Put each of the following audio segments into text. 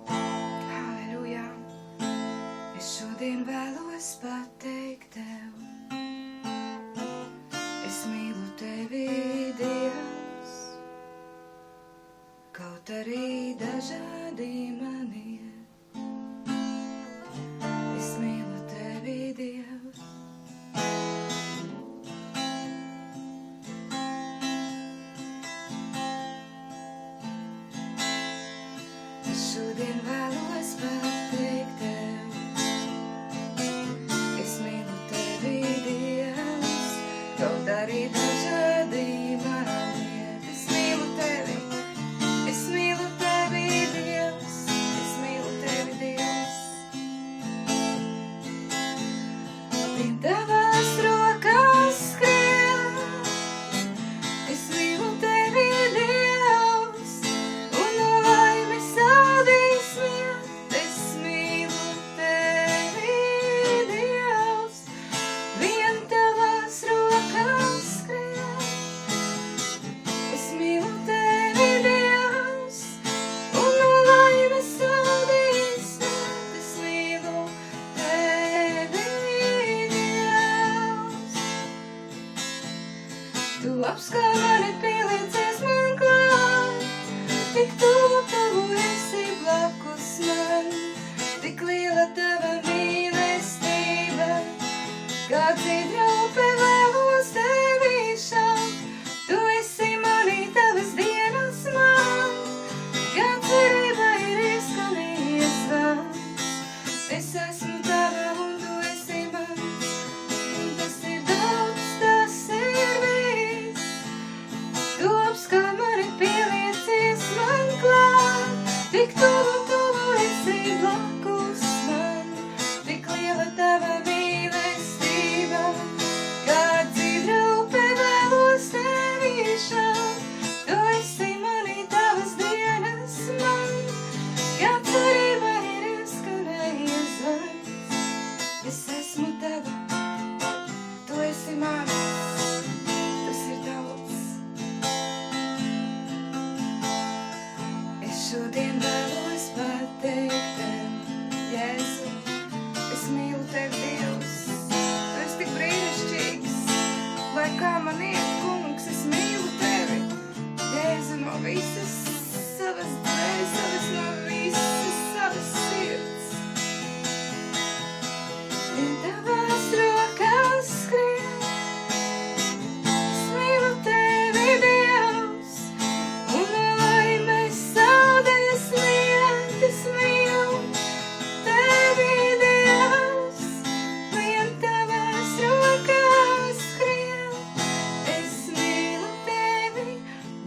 Halleluja! Es šodien vēlos pateikt Tev, es mīlu Tevi, Dievs, kaut arī dažādi man ir. Es mīlu Tevi, Dievs. Es šodien vēlos pateikt Tev, es mīlu Tevi, Dievs, kaut arī dažādi man iet. Es mīlu Tevi, Dievs, es mīlu Tevi, Dievs. Vien Tavās rokās skrien, es mīlu Tevi, Dievs, un no laimes audīs vien. Es mīlu Tevi, Dievs, vien Tavās rokās skrien. Es mīlu Tevi, Dievs, un no laimes audīs vien. Es mīlu Tevi, Dievs. Tu labs kā mani pieliecies man klāt, tik tuvu esi blakus man, tik liela Tava mīlestība, kā dzidra upe vēlos Tevi šaut. Tu esi manī, Tavas dienas man, kā cerība ir izskanējies vārds. Es esmu Tava un Tu esi mans, un tas ir daudz, tas ir viss. Tu labs kā mani pieliecies man klāt, tik tuvu esi blakus man, tik liela Tava mīlestība, kā dzidra upe vēlos Tevi šaut. Tu esi manī, Tavas dienas man, kā cerība ir izskanējies vārds. Es esmu Tava, Tu esi mans, tas ir daudz. Es šodien vēlos pateikt Tev, Jēzu, es mīlu Tevi, Dievs. Tu esi tik brīnišķīgs, lai kā man iet, kungs, es mīlu Tevi, Jēzu, no visas savas dvēseles, no visas savas sirds. Vien Tavās rokās skrien, es mīlu Tevi, Dievs, un no laimes audīs vien. Es mīlu Tevi, Dievs, vien Tavās rokās skrien. Es mīlu Tevi,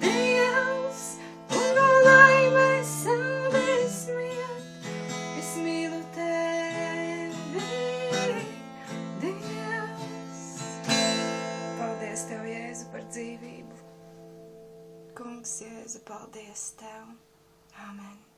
Dievs, un no laimes audīs vien. Es mīlu Tevi, Dievs. Paldies Tev, Jēzu, par dzīvību. Kungs, Jēzu, paldies Tev. Amen.